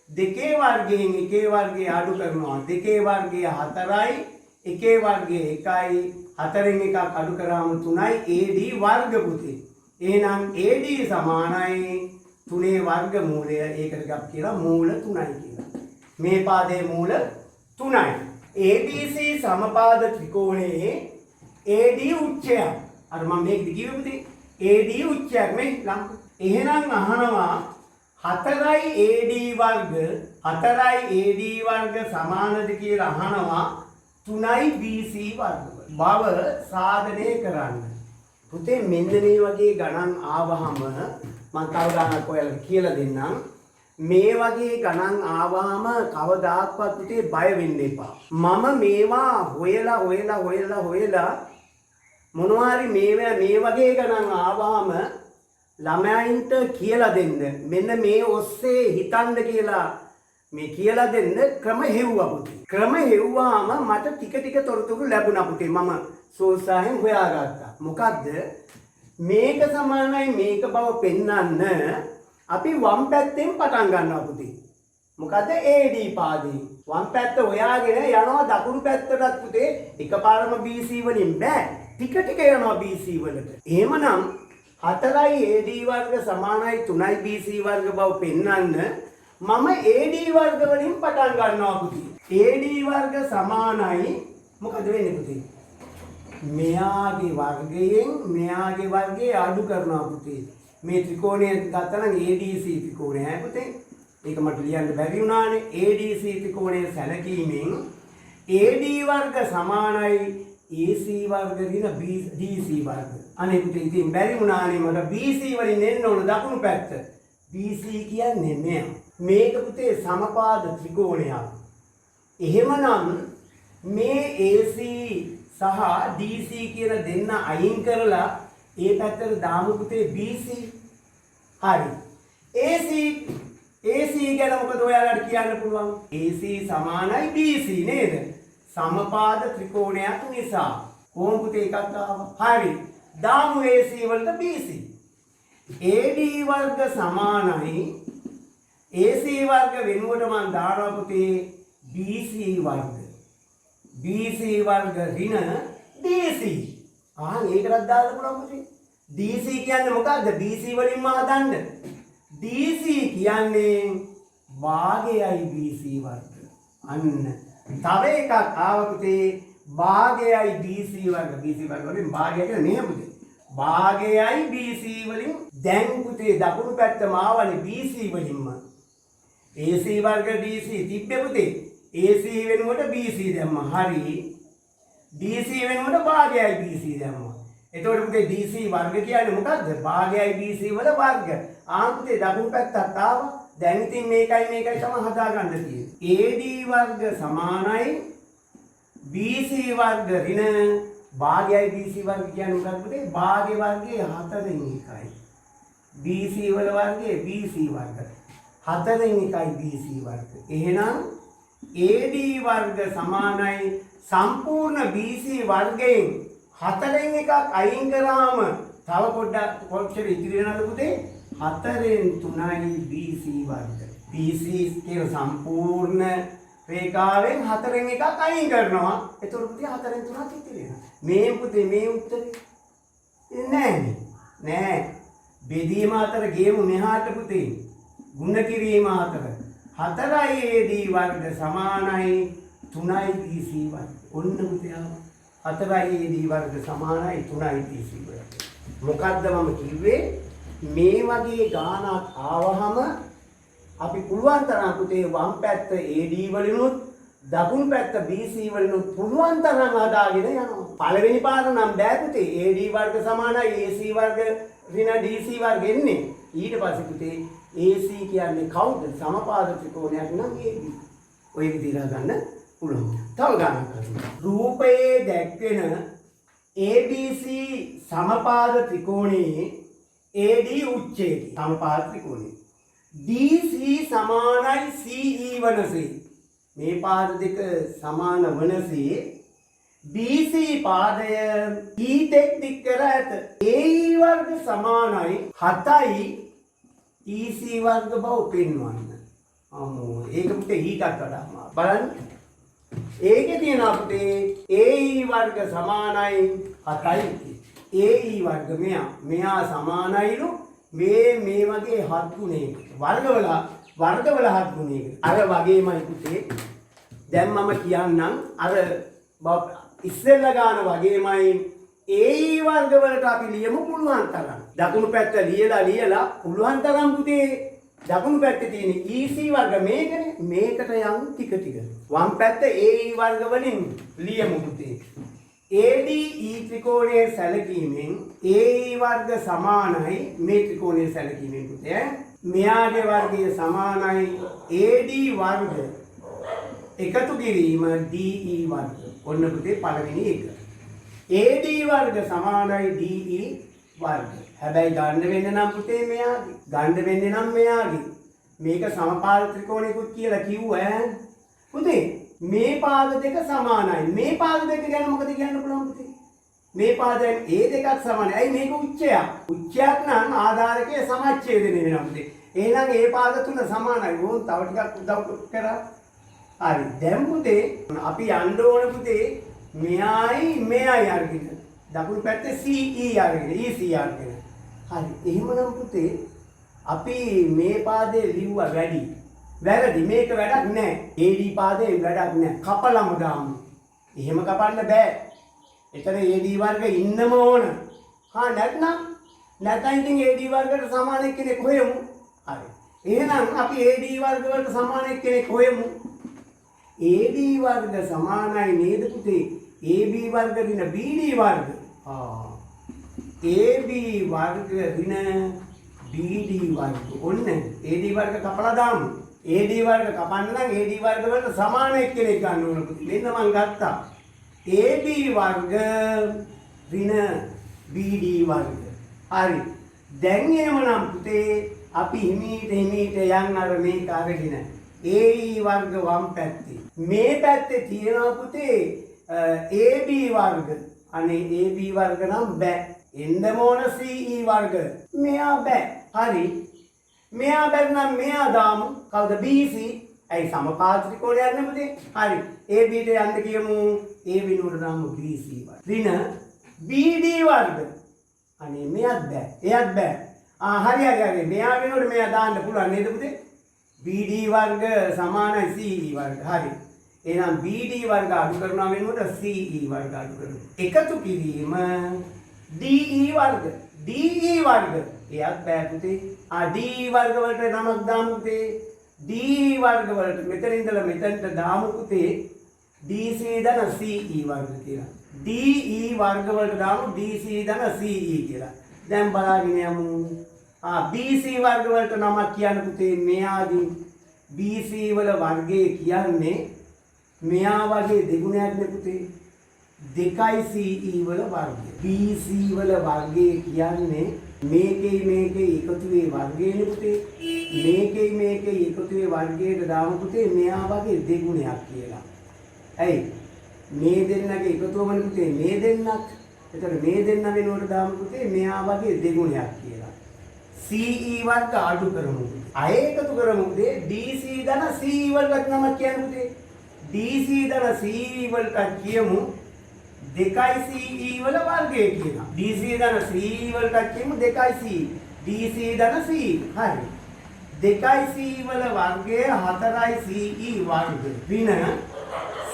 2 වර්ගයෙන් 1 වර්ගය අඩු කරනවා. 2 වර්ගය 4යි. 1 වර්ගය 1යි. 4න් එකක් අඩු කරාම 3යි. AD වර්ග පුතේ. එහෙනම් AD සමානයි 3ේ වර්ගමූලය. ඒකට ගප් කියලා මූල 3යි කියලා. මේ පාදයේ මූල 3යි. ABC සමපාද ත්‍රිකෝණයේ AD උච්චයක්. අර මම මේක කිව්වේ පුතේ AD උච්චයක් මේ ලම්බ. එහෙනම් අහනවා 4යි AD වර්ග සමානද කියලා අහනවා 3යි BC වර්ග බව සාධනය කරන්න. පුතේ මෙන්න මේ වගේ ගණන් ආවහම මම තව ගණනක් ඔයාලට කියලා දෙන්නම්. මේ වගේ ගණන් ආවහම කවදාක්වත් පුතේ බය වෙන්න එපා. මම මේවා හොයලා මොනවා හරි මේ වගේ ගණන් ආවහම ළමයින්ට කියලා දෙන්න. මෙන්න මේ ඔස්සේ හිතන්න කියලා මේ කියලා දෙන්න ක්‍රම හෙව්වා පුතේ. ක්‍රම හෙව්වාම මට ටික තොරතුරු ලැබුණා පුතේ. මම සෝසායෙන් හොයාගත්තා. මොකද්ද? මේක සමානයි මේක බව පෙන්වන්න අපි වම් පැත්තෙන් පටන් ගන්නවා පුතේ. මොකද්ද? AD පාදයෙන්. වම් පැත්ත හොයාගෙන යනවා දකුණු පැත්තටත් පුතේ. එකපාරම BC වලින් බෑ. ටික යනවා BC වලට. එහෙමනම් 4යි AD වර්ග සමානයි 3යි BC වර්ග බව පෙන්වන්න මම AD වර්ග වලින් පටන් ගන්නවා පුතේ. AD වර්ග සමානයි මොකද වෙන්නේ පුතේ? මෙයාගේ වර්ගයෙන් මෙයාගේ වර්ගය අඩු කරනවා පුතේ. මේ ත්‍රිකෝණය ගත්තා නම් ADC ත්‍රිකෝණය ඈ පුතේ. ඒක මට ලියන්න බැරි වුණානේ. ADC ත්‍රිකෝණය සැලකීමෙන් AD වර්ග සමානයි AC වර්ග දින DC වර්ග. අනේ පුතේ ඉතින් බැරි වුණානේ මට BC වලින් එන්න ඕන දකුණු පැත්ත. BC කියන්නේ මෙයා. මේක පුතේ සමපාද ත්‍රිකෝණයක්. එහෙමනම් මේ AC සහ DC කියන දෙන්න අයින් කරලා ඒ පැත්තට දාමු පුතේ BC. හරි. AC ගැන මොකද ඔයාලට කියන්න පුළුවන්? AC සමානයි BC නේද? සමපාද ත්‍රිකෝණයක් නිසා. කොහොම පුතේ එකක් ආවා. හරි. දාමු AC වලට BC. AD වර්ග සමානයි AC වර්ග වෙනුවට මම දානවා පුතේ BC වර්ග. BC වර්ග ඍණ DC. ඒකටත් දාන්න පුළුවන් පුතේ. DC කියන්නේ මොකද්ද? BC වලින්ම හදන්න. DC කියන්නේ භාගයයි BC වර්ග. අන්න තව එකක් ආව පුතේ භාගයයි BC වර්ග. BC වර්ග වලින් භාගය කියන්නේ මෙහෙම පුතේ. භාගයයි BC වලින් දැන් පුතේ දකුණු පැත්තම ආවනේ BC වලින්ම. AC වර්ග DC තිබ්බේ පුතේ. AC වෙනුවට BC දැම්මා. හරි. DC වෙනුවට භාගයයි BC දැම්මා. එතකොට පුතේ DC වර්ග කියන්නේ මොකද්ද? භාගයයි BC වල වර්ග. පුතේ දකුණු පැත්තත් ආවා. දැන් ඉතින් මේකයි තමයි හදාගන්න තියෙන්නේ. AD වර්ග සමානයි BC වර්ග ඍණ භාගයයි BC වර්ග කියන්නේ මොකක්ද පුතේ? භාගයේ වර්ගයේ 4න් 1යි. BC වල වර්ගයේ BC වර්ග. 4න් 1යි BC වර්ග. එහෙනම් AD වර්ග සමානයි සම්පූර්ණ BC වර්ගයෙන් 4න් 1ක් අයින් කරාම තව පොඩ්ඩක් කොච්චර ඉතිරි වෙනවද පුතේ? 4න් 3යි BC වර්ග. BC කියන සම්පූර්ණ රේඛාවෙන් 4න් 1ක් අයින් කරනවා. එතකොට පුතේ 4න් 3ක් ඉතිරි වෙනවා. මේ පුතේ මේ උත්තරේ නෑ. බෙදීම අතර ගේමු මෙහාට පුතේ. ගුණ කිරීම අතර 4යි AD වර්ග සමානයි 3යි BC වර්ග. ඔන්න පුතේ ආවා. 4යි AD වර්ග සමානයි 3යි BC වර්ග. මොකද්ද මම කිව්වේ? මේ වගේ ගානක් ආවහම අපි පුළුවන් තරම් පුතේ වම් පැත්ත AD වලිනුත් දකුණු පැත්ත BC වලිනුත් පුළුවන් තරම් හදාගෙන යනවා. පළවෙනි පාර නම් බෑ පුතේ AD වර්ග සමානයි AC වර්ග ඍණ DC වර්ග එන්නේ. ඊට පස්සේ පුතේ AC කියන්නේ කවුද? සමපාද ත්‍රිකෝණයක් නම් AB. ඔය විදිහට ගන්න පුළුවන්. තව ගානක් කරමු. රූපයේ දැක්වෙන ABC සමපාද ත්‍රිකෝණයේ AD උච්ඡේදය සමපාද ත්‍රිකෝණය DC සමානයි CE වනසේ මේ පාද දෙක සමාන වනසේ BC පාදය E තෙක් දික් කර ඇත. AE වර්ග සමානයි 7යි EC වර්ග බව පෙන්වන්න. ඒක පුතේ ඊටත් වඩා අමාරුයි. බලන්න. ඒකේ තියෙනවා පුතේ AE වර්ග සමානයි 7යි. AE වර්ග මෙයා සමානයිලු මේ වගේ 7 ගුණයකට. වර්ගවල 7 ගුණයකට. අර වගේමයි පුතේ. දැන් මම කියන්නම් අර ඉස්සෙල්ලා ගාන වගේමයි AE වර්ග වලට අපි ලියමු පුළුවන් තරම්. දකුණු පැත්ත ලියලා පුළුවන් තරම් පුතේ දකුණු පැත්තේ තියෙන EC වර්ග මේකනේ. මේකට යම් ටික. වම් පැත්ත AE වර්ග වලින් ලියමු පුතේ. AD E ත්‍රිකෝණයේ සැලකීමෙන් AE වර්ග සමානයි මේ ත්‍රිකෝණයේ සැලකීමෙන් පුතේ. මෙයාගේ වර්ගය සමානයි AD වර්ග එකතු කිරීම DE වර්ග. ඔන්න පුතේ පළවෙනි එක. AD වර්ග සමානයි DE වර්ග. හැබැයි ගන්න වෙන්නේ නම් පුතේ මෙයාගේ. ගන්න වෙන්නේ නම් මෙයාගේ. මේක සමපාද ත්‍රිකෝණයකුත් කියලා කිව්වා පුතේ. මේ පාද දෙක සමානයි. මේ පාද දෙක ගැන මොකද කියන්න පුළුවන් පුතේ? මේ පාදයන් A දෙකක් සමානයි. ඇයි මේක උච්චයක්? උච්චයක් නම් ආධාරකයේ සමච්ඡේදනය වෙනවා පුතේ. එහෙනම් ඒ පාද තුන සමානයි. ඕන් තව ටිකක් උදව් කරා. හරි. දැන් පුතේ අපි යන්න ඕන පුතේ මෙයයි මෙයයි අරගෙන. දකුණු පැත්තේ CE අරගෙන EC අරගෙන. හරි. එහෙමනම් පුතේ අපි මේ පාදේ ලිව්වා වැඩි. වැරදි. මේක වැඩක් නෑ. AD පාදේ වැඩක් නෑ. කපලම දාමු. එහෙම කපන්න බෑ. එතන AD වර්ග ඉන්නම ඕන. නැත්නම් ඉතින් AD වර්ගයට සමාන එක්කෙනෙක් හොයමු. හරි. එහෙනම් අපි AD වර්ග වලට සමාන එක්කෙනෙක් හොයමු. AD වර්ග සමානයි නේද පුතේ? AB වර්ග ඍණ BD වර්ග. AB වර්ග ඍණ BD වර්ග. ඔන්න AD වර්ග කපලා දාමු. AD වර්ග කපන්න නම් AD වර්ග වලට සමාන එක්කෙනෙක් ගන්න ඕන පුතේ. මෙන්න මම ගත්තා. AB වර්ග ඍණ BD වර්ග. හරි. දැන් එහෙමනම් පුතේ අපි හිමීට යන්න අර මේක අරගෙන AE වර්ග වම් පැත්තේ. මේ පැත්තේ තියෙනවා පුතේ AB වර්ග. අනේ AB වර්ග නම් බෑ. එන්න ඕන CE වර්ග. මෙයා බෑ. හරි. මෙයා බැන්නම් මෙයා දාමු. කවුද BC? ඇයි සමපාද ත්‍රිකෝණයක් නේ පුතේ? හරි. AB ට යන්න කියමු. AB නුර දාමු BC වර්ග. ඍණ BD වර්ග. අනේ මෙයාත් බෑ. එයාත් බෑ. හරි. මෙයා වෙනකොට මෙයා දාන්න පුළුවන් නේද පුතේ? BD වර්ග සමානයි CE වර්ග. හරි. එහෙනම් BD වර්ග අඩු කරනවා වෙනකොට CE වර්ග අඩු කරනවා. එකතු කිරීම DE වර්ග. DE වර්ග. එයාත් බෑ පුතේ. DE වර්ග වලට නමක් දාමු පුතේ. DE වර්ග වලට මෙතන ඉඳලා මෙතනට දාමු පුතේ. DC ධන CE වර්ග කියලා. DE වර්ග වලට දාමු DC ධන CE කියලා. දැන් බලාගෙන යමු. BC වර්ග වලට නමක් කියන්න පුතේ. මෙයාදී BC වල වර්ගය කියන්නේ මෙයා වගේ දෙගුණයක් නේ පුතේ. 2යි CE වල වර්ගය. BC වල වර්ගය කියන්නේ මේකේ එකතුවේ වර්ගය නේ පුතේ. මේකේ එකතුවේ වර්ගයට දාමු පුතේ මෙයා වගේ දෙගුණයක් කියලා. ඇයි? මේ දෙන්නගේ එකතුවමනේ පුතේ මේ දෙන්නක්. එතකොට මේ දෙන්න වෙනුවට දාමු පුතේ මෙයා වගේ දෙගුණයක් කියලා. CE වර්ග අඩු කරමු. අය එකතු කරමු පුතේ. DC ධන CE වලට නමක් කියන්න පුතේ. DC ධන CE වලට කියමු 2යි CE වල වර්ගය කියලා. DC ධන CE වලට කියමු 2යි CE. DC ධන CE. හරි. 2යි CE වල වර්ගය 4යි CE වර්ග. ඍණ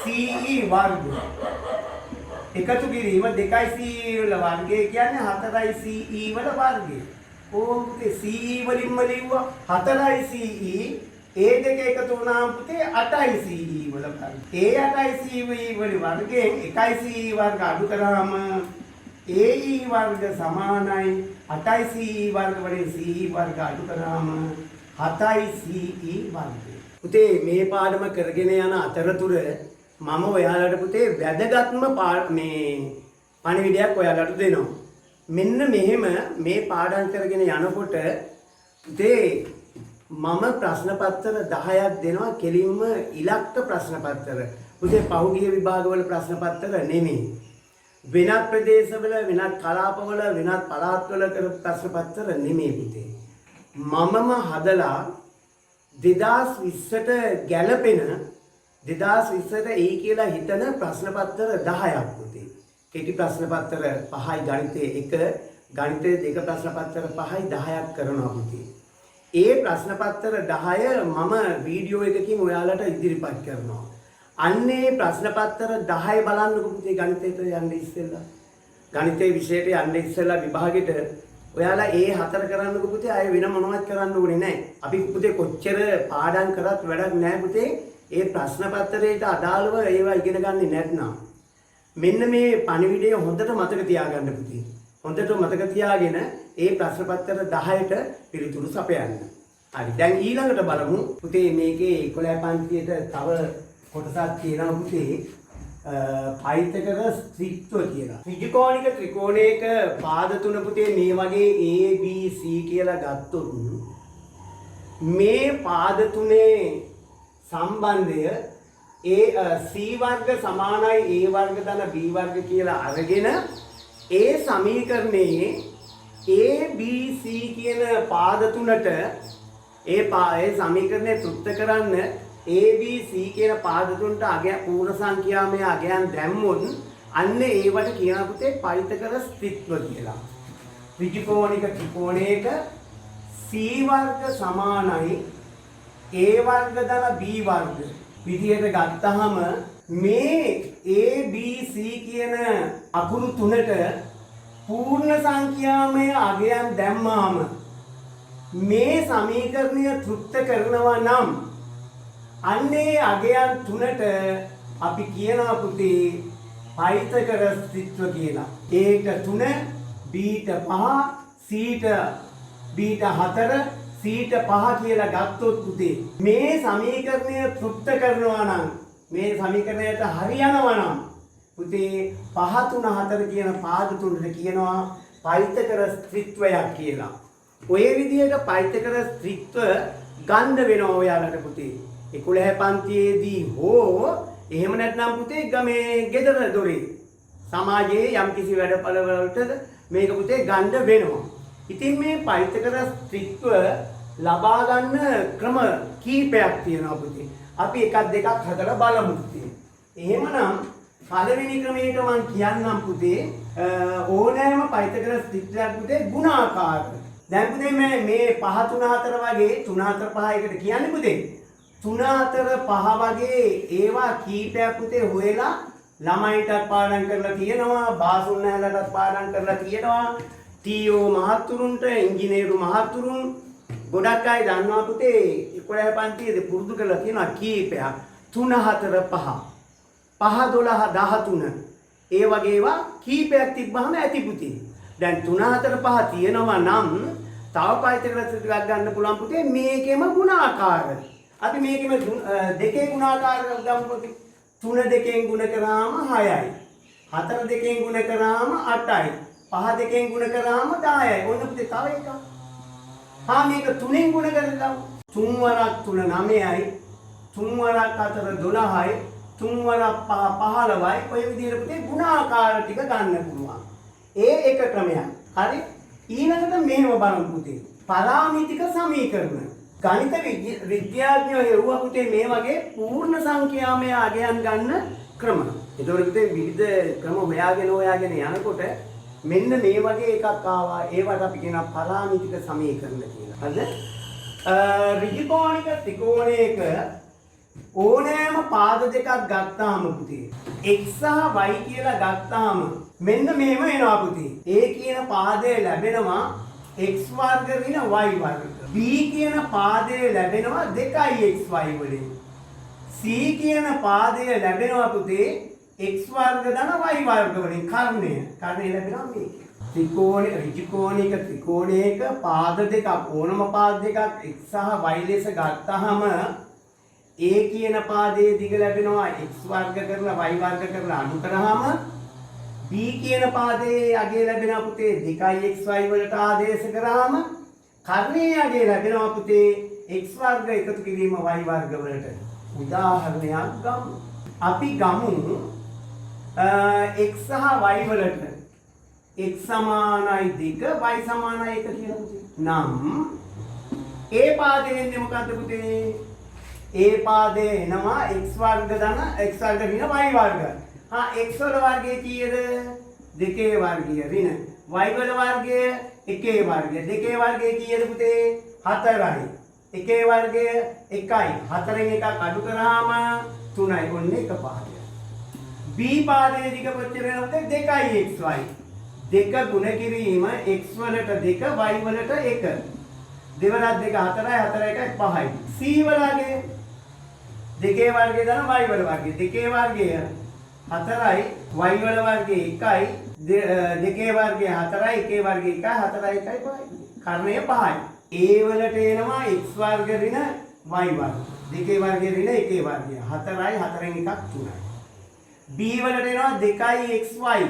CE වර්ග. එකතු කිරීම 2යි CE වල වර්ගය කියන්නේ 4යි CE වල වර්ගය. ඕම් පුතේ CE වලින්ම ලිව්වා 4යි CE. ඒ දෙක එකතු වුණාම පුතේ 8යි CE වල වර්ගය. ඒ 8යි CE වල වර්ගයෙන් 1යි CE වර්ග අඩු කරාම AE වර්ග සමානයි 8යි CE වර්ග වලින් CE වර්ග අඩු කරාම 7යි CE වර්ගය. පුතේ මේ පාඩම කරගෙන යන අතරතුර මම ඔයාලට පුතේ වැදගත්ම මේ පණිවිඩයක් ඔයාලට දෙනවා. මෙන්න මෙහෙම මේ පාඩම් කරගෙන යනකොට පුතේ මම ප්‍රශ්න පත්‍ර 10ක් දෙනවා කෙලින්ම ඉලක්ක ප්‍රශ්න පත්‍ර. පුතේ පහුගිය විභාගවල ප්‍රශ්න පත්‍ර නෙමෙයි. වෙනත් ප්‍රදේශවල වෙනත් කලාපවල වෙනත් පළාත්වල කරපු ප්‍රශ්න පත්‍ර නෙමෙයි පුතේ. මමම හදලා 2020ට ගැලපෙන 2020ට එයි කියලා හිතන ප්‍රශ්න පත්‍ර 10ක් පුතේ. කෙටි ප්‍රශ්න පත්‍ර 5යි ගණිතයේ 1 ගණිතයේ 2 ප්‍රශ්න පත්‍ර 5යි 10ක් කරනවා පුතේ. ඒ ප්‍රශ්න පත්‍ර 10 මම වීඩියෝ එකකින් ඔයාලට ඉදිරිපත් කරනවා. අන්නේ ප්‍රශ්න පත්‍ර 10 බලන්නකෝ පුතේ ගණිතයට යන්න ඉස්සෙල්ලා. ගණිතයේ විෂයට යන්න ඉස්සෙල්ලා විභාගෙට ඔයාලා ඒ 4 කරන්නකෝ පුතේ. අය වෙන මොනවත් කරන්න ඕනේ නැහැ. අපි පුතේ කොච්චර පාඩම් කරත් වැඩක් නැහැ පුතේ. ඒ ප්‍රශ්න පත්‍රයට අදාළව ඒවා ඉගෙන ගන්නේ නැත්නම්. මෙන්න මේ පණිවිඩය හොඳට මතක තියාගන්න පුතේ. හොඳට මතක තියාගෙන ඒ ප්‍රශ්න පත්‍ර 10ට පිළිතුරු සපයන්න. හරි. දැන් ඊළඟට බලමු පුතේ මේකේ 11 පන්තියට තව කොටසක් තියෙනවා පුතේ. පයිතගරස් ත්‍රිත්ව කියලා. ත්‍රිකෝණික ත්‍රිකෝණයක පාද තුන පුතේ මේ වගේ A B C කියලා ගත්තොත් මේ පාද තුනේ සම්බන්ධය C වර්ග සමානයි A වර්ග ධන B වර්ග කියලා අරගෙන ඒ සමීකරණයේ A B C කියන පාද තුනට ඒ සමීකරණය තෘප්ත කරන්න A B C කියන පාද තුනට පූර්ණ සංඛ්‍යාමය අගයන් දැම්මොත් අන්න ඒවට කියන පුතේ පයිතගරස් ත්‍රිත්ව කියලා. ත්‍රිකෝණික ත්‍රිකෝණයක C වර්ග සමානයි A වර්ග ධන B වර්ග විදියට ගත්තාම මේ A B C කියන අකුරු තුනට පූර්ණ සංඛ්‍යාමය අගයන් දැම්මාම මේ සමීකරණය තෘප්ත කරනවා නම් අන්නේ අගයන් තුනට අපි කියනවා පුතේ පයිතගරස් ත්‍රිත්ව කියලා. A ට 3 B ට 5 C ට B ට 4 C ට 5 කියලා ගත්තොත් පුතේ මේ සමීකරණය තෘප්ත කරනවා නම් මේ සමීකරණයට හරියනවා නම් පුතේ 5 3 4 කියන පාද තුනට කියනවා පයිතගරස් ත්‍රිත්වයක් කියලා. ඔය විදිහට පයිතගරස් ත්‍රිත්ව ගන්න වෙනවා ඔයාලට පුතේ. 11 පන්තියේදී හෝ එහෙම නැත්නම් පුතේ ගමේ ගෙදර දොරේ සමාජයේ යම්කිසි වැඩපළවලට මේක පුතේ ගන්න වෙනවා. ඉතින් මේ පයිතගරස් ත්‍රිත්ව ලබා ගන්න ක්‍රම කීපයක් තියෙනවා පුතේ. අපි එකක් දෙකක් හදලා බලමු පුතේ. එහෙමනම් පළවෙනි ක්‍රමයට මම කියන්නම් පුතේ ඕනෑම පයිතගරස් ත්‍රිත්වයක් පුතේ ගුණාකාර. දැන් පුතේ මේ 5 3 4 වගේ 3 4 5 එකට කියන්නේ පුතේ 3 4 5 වගේ ඒවා කීපයක් පුතේ හොයලා ළමයිටත් පාඩම් කරලා තියෙනවා, බාසුන් නැහැලටත් පාඩම් කරලා තියෙනවා. ටීఓ මහතුරුන්ට, ඉංජිනේරු මහතුරුන් ගොඩක් අය දන්නවා පුතේ 11 පන්තියේදී පුරුදු කරලා තියෙනවා කීපයක්. 3 4 5 5 12 13 ඒ වගේ ඒවා කීපයක් තිබ්බහම ඇති පුතේ. දැන් 3 4 5 තියෙනවා නම් තව පයිතගරස් ටිකක් ගන්න පුළුවන් පුතේ මේකෙම ගුණාකාර. අපි මේකෙම දෙකේ ගුණාකාර ගමු පුතේ. 3 දෙකෙන් ගුණ කරාම 6යි. 4 දෙකෙන් ගුණ කරාම 8යි. 5 දෙකෙන් ගුණ කරාම 10යි. ඔන්න පුතේ තව එකක්. මේක 3ෙන් ගුණ කරලා 3 වරක් 3 9යි. 3 වරක් 4 12යි. 3 වරක් 5 15යි. ඔය විදිහට පුතේ ගුණාකාර ටික ගන්න පුළුවන්. ඒ එක ක්‍රමයක්. හරි? ඊළඟට මෙහෙම බලමු පුතේ. පරාමිතික සමීකරණ. ගණිත විද්‍යාඥයෝ හෙව්වා පුතේ මේ වගේ පූර්ණ සංඛ්‍යාමය අගයන් ගන්න ක්‍රම. ඒතකොට පුතේ විවිධ ක්‍රම හොයාගෙන යනකොට මෙන්න මේ වගේ එකක් ආවා. ඒවට අපි කියනවා පරාමිතික සමීකරණ කියලා. හරිද? ඍජුකෝණික ත්‍රිකෝණයක ඕනෑම පාද දෙකක් ගත්තාම පුතේ x සහ y කියලා ගත්තාම මෙන්න මෙහෙම එනවා පුතේ. a කියන පාදය ලැබෙනවා x වර්ග ඍණ y වර්ග. b කියන පාදය ලැබෙනවා 2xy වලින්. c කියන පාදය ලැබෙනවා පුතේ x වර්ග ධන y වර්ග වලින්. කර්ණය ලැබෙනවා මේක. ඍජුකෝණික ත්‍රිකෝණයක පාද දෙකක් ඕනම පාද දෙකක් x සහ y ලෙස ගත්තාම a කියන පාදයේ දිග ලැබෙනවා x වර්ග කරලා y වර්ග කරලා අනු කරාම b කියන පාදයේ අගය ලැබෙනවා පුතේ 2xy වලට ආදේශ කරාම කර්ණයේ අගය ලැබෙනවා පුතේ x වර්ග එකතු කිරීම y වර්ග වලට. උදාහරණයක් ගමු. අපි ගමු x සහ y වලට x සමානයි 2 y සමානයි 1 කියලා පුතේ. නම් a පාදයෙන් එන්නේ මොකද්ද පුතේ? a පාදේ එනවා x වර්ග ධන x වර්ග ඍණ y වර්ග. x වල වර්ගය කීයද? 2 වර්ගය ඍණ. y වල වර්ගය 1 වර්ගය. 2 වර්ගය කීයද පුතේ? 4යි. 1 වර්ගය 1යි. 4න් එකක් අඩු කරාම 3යි. ඔන්න එක පාදය. b පාදයේ දිග කොච්චර වෙනවද? 2xy. 2 ගුණ කිරීම x වලට 2 y වලට 1. දෙවරක් 2 4යි 4 1යි 5යි. c වලගේ 2 වර්ගය දාන y වල වර්ගය 2 වර්ගය 4යි y වල වර්ගය 1යි 2 වර්ගය 4යි 1 වර්ගය 1යි 4යි 1යි 5යි. කර්ණය 5යි. a වලට එනවා x වර්ග ඍණ y වර්ග. 2 වර්ගය ඍණ 1 වර්ගය 4යි 4න් එකක් 3යි. b වලට එනවා 2xy.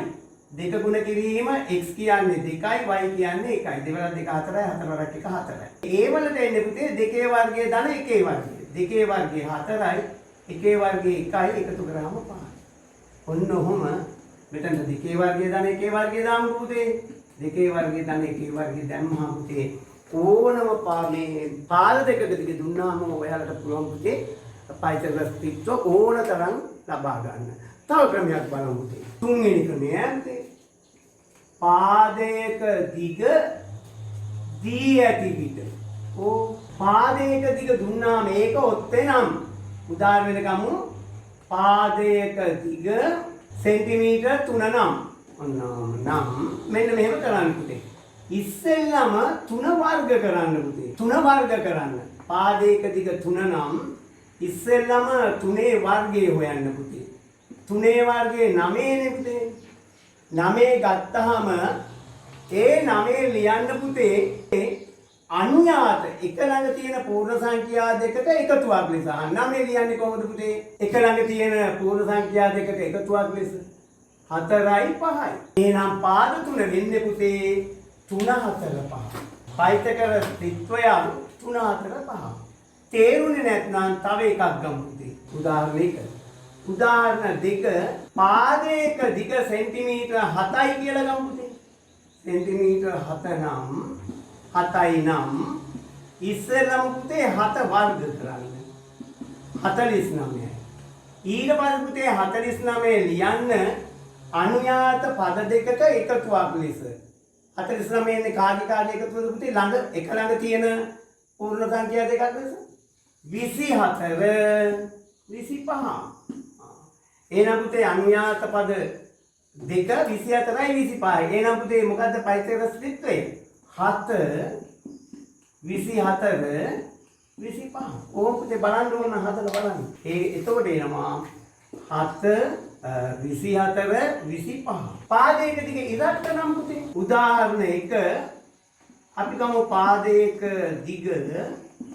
2 ගුණ කිරීම x කියන්නේ 2යි y කියන්නේ 1යි. දෙවරක් 2 4යි 4 වරක් 1 4යි. a වලට එන්නේ පුතේ 2 වර්ගය ධන 1 වර්ගය. 2 වර්ගය 4යි 1 වර්ගය 1යි එකතු කරාම 5යි. ඔන්න ඔහොම මෙතන 2 වර්ගය ධන 1 වර්ගය දාමු පුතේ. 2 වර්ගය ධන 1 වර්ගය දැම්මහම පුතේ ඕනම පාද දෙකකදී දුන්නාම ඔයාලට පුළුවන් පුතේ පයිතගරස් ත්‍රිත්ව ඕන තරම් ලබා ගන්න. තව ක්‍රමයක් බලමු පුතේ. තුන්වෙනි ක්‍රමය පුතේ. පාදයක දිග දී ඇති විට. පාදයක දිග දුන්නාම ඒක ඔත්තේ නම් උදාහරණයක් ගමු. පාදයක දිග සෙන්ටිමීටර් 3 නම් නම් මෙන්න මෙහෙම කරන්න පුතේ. ඉස්සෙල්ලම 3 වර්ග කරන්න පුතේ. 3 වර්ග කරන්න. පාදයක දිග 3 නම් ඉස්සෙල්ලම 3 වර්ගය හොයන්න පුතේ. 3 වර්ගයේ 9නේ පුතේ. 9 ගත්තාම ඒ 9 ලියන්න පුතේ අඤ්ඤාත එක ළඟ තියෙන පූර්ණ සංඛ්‍යා දෙකට එකතුවක් ලෙස. 9 ලියන්නේ කොහොමද පුතේ? එක ළඟ තියෙන පූර්ණ සංඛ්‍යා දෙකට එකතුවක් ලෙස 4යි 5යි. එහෙනම් පාද 3 වෙන්නේ පුතේ 3 4 5. පයිතගරස් ත්‍රිත්වය 3 4 5. තේරුනේ නැත්නම් තව එකක් ගමු පුතේ. උදාහරණ 2 පාදයක දිග සෙන්ටිමීටර 7යි කියලා ගමු පුතේ. සෙන්ටිමීටර් 7 නම් 7යි නම් ඉස්සෙල්ලම පුතේ 7 වර්ග කරන්න 49යි. ඊට පස්සේ පුතේ 49 ලියන්න අනුයාත පද දෙකට එකතුවක් ලෙස 49 ඉන්නේ කාගේ එකතුවද පුතේ ළඟ එක ළඟ තියෙන පූර්ණ සංඛ්‍යා දෙකක් ලෙස 24 25. එහෙනම් පුතේ අනුයාත පද දෙක 24යි 25යි. එහෙනම් පුතේ මොකද්ද පයිතගොරස් ත්‍රිත්වය? 7 24 25. ඕක පුතේ බලන්න ඕන හදලා බලන්න. එතකොට එනවා 7 24 25. පාදයක දිග ඉරට්ට නම් පුතේ. උදාහරණ 1 අපි ගමු පාදයක දිග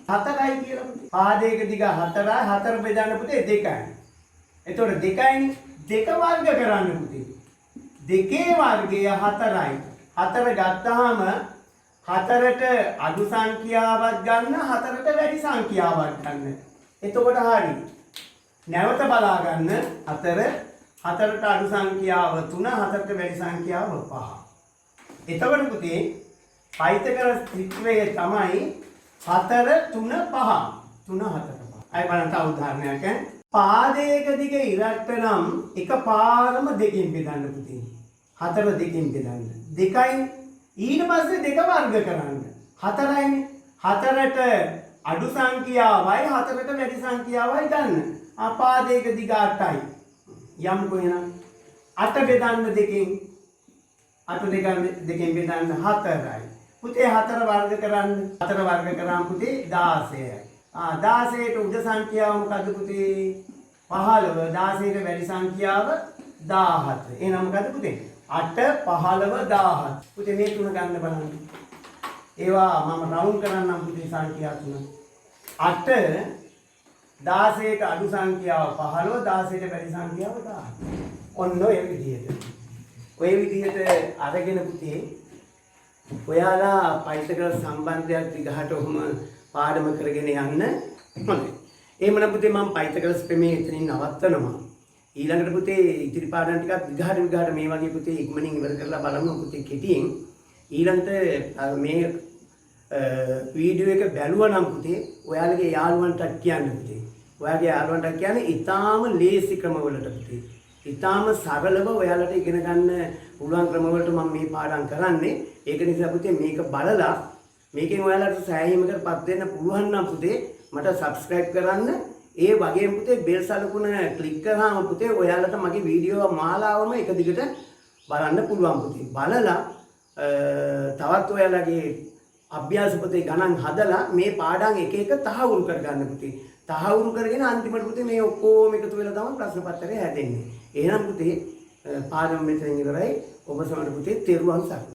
4යි කියලා පුතේ. පාදයක දිග 4යි 4 බෙදන්න පුතේ 2යි. එතකොට 2යිනේ 2 වර්ග කරන්න පුතේ. 2 වර්ගය 4යි. 4 ගත්තාම 4ට අඩු සංඛ්‍යාවක් ගන්න 4ට වැඩි සංඛ්‍යාවක් ගන්න. එතකොට හරි. නැවත බලා ගන්න 4ට අඩු සංඛ්‍යාව 3 4ට වැඩි සංඛ්‍යාව 5. එතකොට පුතේ පයිතගොරස් ත්‍රිත්වය තමයි 4 3 5. 3 4 5. අය බලන්න තව උදාහරණයක්. පාදයක දිග ඉරට්ට නම් එකපාරම දෙකෙන් බෙදන්න පුතේ. 4 දෙකෙන් බෙදන්න. 2යි ඊට පස්සේ 2 වර්ග කරන්න. 4යිනේ. 4ට අඩු සංඛ්‍යාවයි 4ට වැඩි සංඛ්‍යාවයි ගන්න. පාදයක දිග 8යි. යම්කෝ එහෙනම් 8 බෙදන්න දෙකෙන් 8 දෙකෙන් බෙදන්න 4යි. පුතේ 4 වර්ග කරන්න. 4 වර්ග කරාම පුතේ 16යි. 16ට උඩ සංඛ්‍යාව මොකද්ද පුතේ? 15. 16ට වැඩි සංඛ්‍යාව 17. එහෙනම් මොකද්ද පුතේ? 8 15 17. පුතේ මේ තුන ගන්න බලන්න. ඒවා මම රවුන්ඩ් කරන්නම් පුතේ සංඛ්‍යා තුන. 8 16ට අඩු සංඛ්‍යාව 15 16ට වැඩි සංඛ්‍යාව 17. ඔන්න ඔය විදිහට. ඔය විදිහට අරගෙන පුතේ ඔයාලා පයිතගොරස් සම්බන්ධයක් දිගට ඔහොම පාඩම කරගෙන යන්න. හොඳයි. එහෙමනම් පුතේ මම පයිතගොරස් ප්‍රමේය එතනින් නවත්තනවා. ඊළඟට පුතේ ඉතිරි පාඩම් ටිකක් විගහට මේ වගේ පුතේ ඉක්මනින් ඉවර කරලා බලමු පුතේ කෙටියෙන්. ඊළඟට මේ වීඩියෝ එක බැලුවා නම් පුතේ ඔයාලගේ යාළුවන්ටත් කියන්න පුතේ. ඔයාගේ යාළුවන්ටත් කියන්නේ ඊටාම ලේසි ක්‍රමවලට පුතේ. ඊටාම සරලව ඔයාලට ඉගෙන ගන්න පුළුවන් ක්‍රමවලට මම මේ පාඩම් කරන්නේ. ඒක නිසා පුතේ මේක බලලා මේකෙන් ඔයාලට සෑහීමකටපත් වෙන්න පුළුවන් නම් පුතේ මට subscribe කරන්න. ඒ වගේම පුතේ බෙල් සලකුණ ක්ලික් කරාම පුතේ ඔයාලට මගේ වීඩියෝ මාලාවම එක දිගට බලන්න පුළුවන් පුතේ. බලලා තවත් ඔයාලගේ අභ්‍යාස පොතේ ගණන් හදලා මේ පාඩම් එක එක තහවුරු කරගන්න පුතේ. තහවුරු කරගෙන අන්තිමට පුතේ මේ ඔක්කොම එකතු වෙලා තමයි ප්‍රශ්න පත්‍රය හැදෙන්නේ. එහෙනම් පුතේ පාඩම මෙතන ඉවරයි. ඔබ සමග පුතේ තෙරුවන් සරණයි.